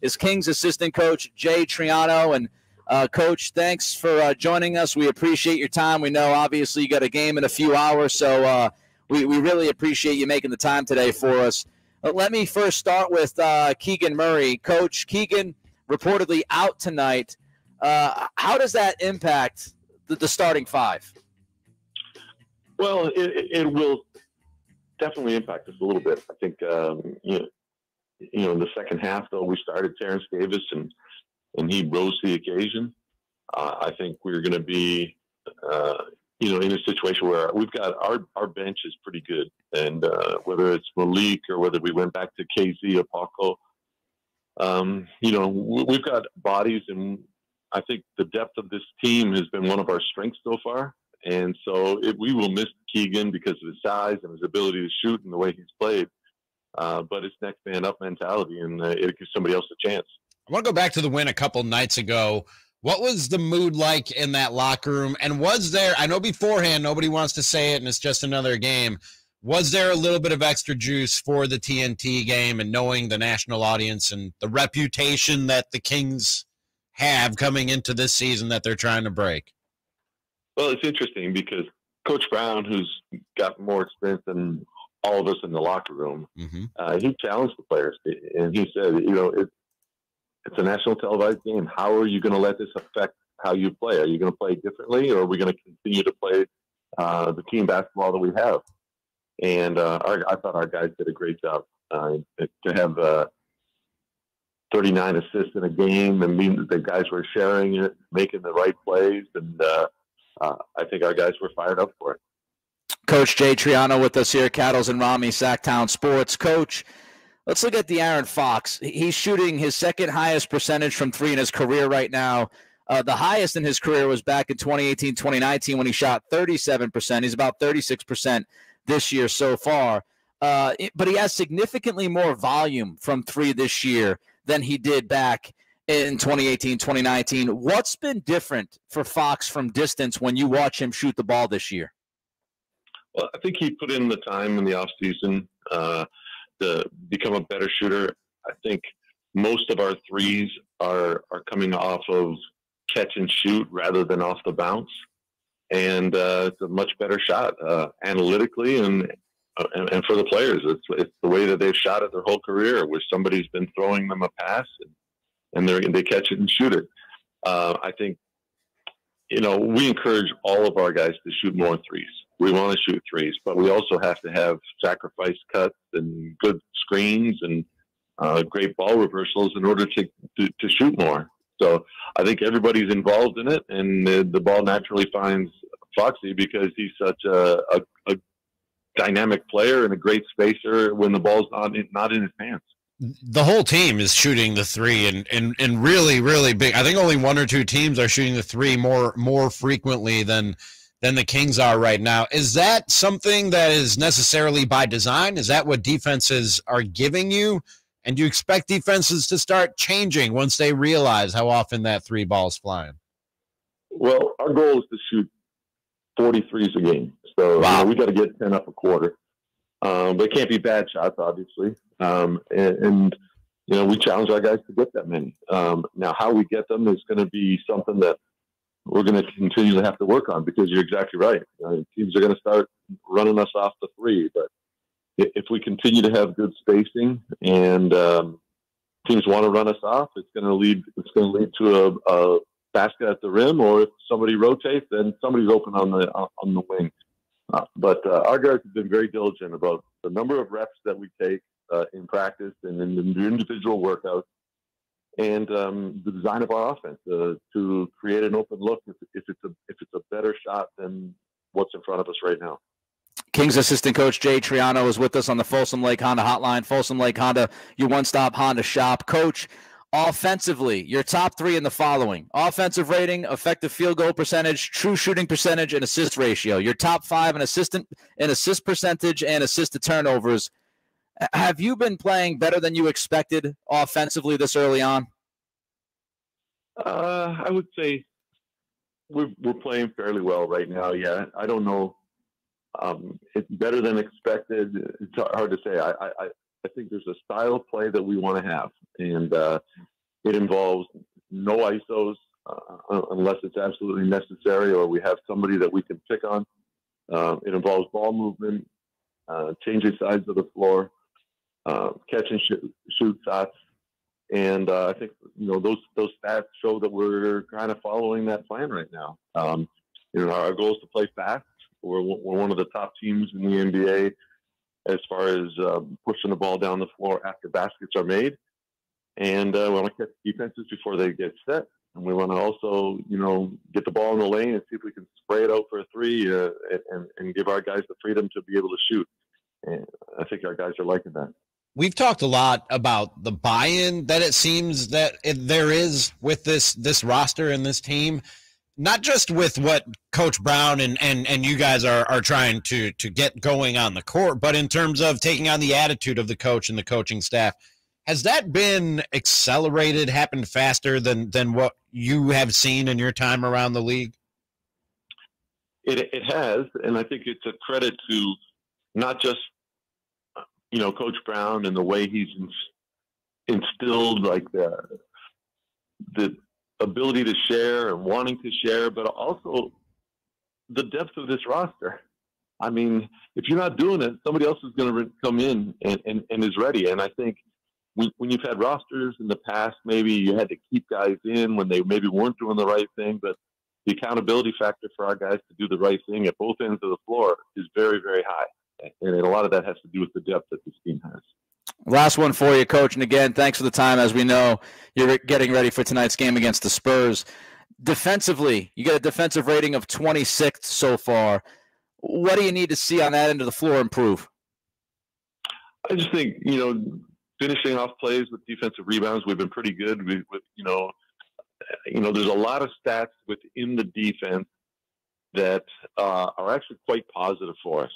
is Kings assistant coach Jay Triano. And Coach, thanks for joining us. We appreciate your time. We know obviously you got a game in a few hours, so we really appreciate you making the time today for us. Let me first start with Keegan Murray. Coach, Keegan reportedly out tonight. How does that impact the starting five? Well, it will definitely impact us a little bit. I think, in the second half, though, we started Terrence Davis, and he rose to the occasion. I think we're going to be, in a situation where we've got our bench is pretty good. And whether it's Malik or whether we went back to KZ or Paco, we've got bodies, and I think the depth of this team has been one of our strengths so far. And so we will miss Keegan because of his size and his ability to shoot and the way he's played. But it's next man up mentality, and it gives somebody else a chance. I want to go back to the win a couple nights ago. What was the mood like in that locker room? And was there, I know beforehand nobody wants to say it and it's just another game, was there a little bit of extra juice for the TNT game and knowing the national audience and the reputation that the Kings have coming into this season that they're trying to break? Well, it's interesting because Coach Brown, who's got more experience than all of us in the locker room, he challenged the players, and he said, it's a national televised game. How are you going to let this affect how you play? Are you going to play differently, or are we going to continue to play the team basketball that we have? And I thought our guys did a great job to have 39 assists in a game, and mean that the guys were sharing it, making the right plays, and I think our guys were fired up for it. Coach Jay Triano with us here, Cattles and Ramie, Sactown Sports. Coach, let's look at De'Aaron Fox. He's shooting his second highest percentage from three in his career right now. The highest in his career was back in 2018-2019 when he shot 37%. He's about 36% this year so far. But he has significantly more volume from three this year than he did back in 2018-2019. What's been different for Fox from distance when you watch him shoot the ball this year? Well, I think he put in the time in the offseason to become a better shooter. I think most of our threes are coming off of catch and shoot rather than off the bounce. And it's a much better shot analytically and for the players. It's the way that they've shot it their whole career, where somebody's been throwing them a pass and they catch it and shoot it. I think, we encourage all of our guys to shoot more threes. We want to shoot threes, but we also have to have sacrifice cuts and good screens and great ball reversals in order to shoot more. So I think everybody's involved in it, and the ball naturally finds Foxy because he's such a dynamic player and a great spacer when the ball's not in his hands. The whole team is shooting the three and really, really big. I think only one or two teams are shooting the three more frequently than the Kings are right now. Is that something that is necessarily by design? Is that what defenses are giving you? And do you expect defenses to start changing once they realize how often that three ball is flying? Well, our goal is to shoot 43s a game. So wow. We got to get 10 up a quarter. But it can't be bad shots, obviously. We challenge our guys to get that many. Now, how we get them is going to be something that we're going to continue to have to work on, because you're exactly right. Teams are going to start running us off the three, but if we continue to have good spacing and teams want to run us off, it's going to lead to a basket at the rim, or if somebody rotates, then somebody's open on the wing. But our guys have been very diligent about the number of reps that we take in practice and in the individual workouts, and the design of our offense to create an open look if it's a better shot than what's in front of us right now. Kings assistant coach Jay Triano is with us on the Folsom Lake Honda hotline. Folsom Lake Honda, your one-stop Honda shop. Coach, offensively, your top three in the following: offensive rating, effective field goal percentage, true shooting percentage, and assist ratio. Your top five in assist percentage and assist to turnovers. Have you been playing better than you expected offensively this early on? I would say we're playing fairly well right now. Yeah, I don't know. It's better than expected. It's hard to say. I think there's a style of play that we want to have, and it involves no ISOs unless it's absolutely necessary or we have somebody that we can pick on. It involves ball movement, changing sides of the floor, catch and shoot shots. And I think, those stats show that we're kind of following that plan right now. Our goal is to play fast. We're one of the top teams in the NBA as far as pushing the ball down the floor after baskets are made. And we want to catch defenses before they get set. And we want to also, get the ball in the lane and see if we can spray it out for a three and give our guys the freedom to be able to shoot. And I think our guys are liking that. We've talked a lot about the buy-in that it seems that there is with this roster and this team, not just with what Coach Brown and you guys are trying to get going on the court, but in terms of taking on the attitude of the coach and the coaching staff. Has that been accelerated, happened faster than what you have seen in your time around the league? It has, and I think it's a credit to not just Coach Brown and the way he's instilled like the ability to share and wanting to share, but also the depth of this roster. I mean, if you're not doing it, somebody else is going to come in and is ready. And I think when you've had rosters in the past, maybe you had to keep guys in when they maybe weren't doing the right thing, but the accountability factor for our guys to do the right thing at both ends of the floor is very, very high. And a lot of that has to do with the depth that this team has. Last one for you, Coach. And again, thanks for the time. As we know, you're getting ready for tonight's game against the Spurs. Defensively, you get a defensive rating of 26th so far. What do you need to see on that end of the floor improve? I just think, finishing off plays with defensive rebounds, we've been pretty good. There's a lot of stats within the defense that are actually quite positive for us.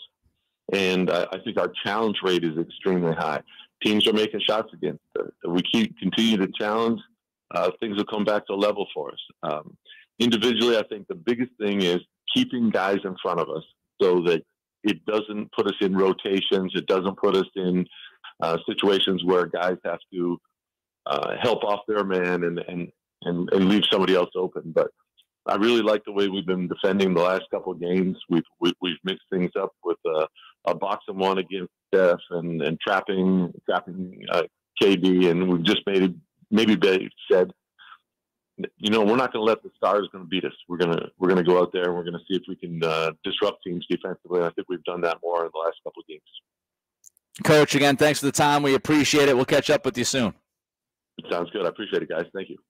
And I think our challenge rate is extremely high. Teams are making shots against us. We continue to challenge. Things will come back to a level for us. Individually, I think the biggest thing is keeping guys in front of us so that it doesn't put us in rotations. It doesn't put us in situations where guys have to help off their man and leave somebody else open. But I really like the way we've been defending the last couple of games. We've mixed things up with a box and one against Steph and trapping KD, and we've just maybe said, we're not going to let the stars going to beat us. We're going to go out there and we're going to see if we can disrupt teams defensively. And I think we've done that more in the last couple of games. Coach, again, thanks for the time. We appreciate it. We'll catch up with you soon. Sounds good. I appreciate it, guys. Thank you.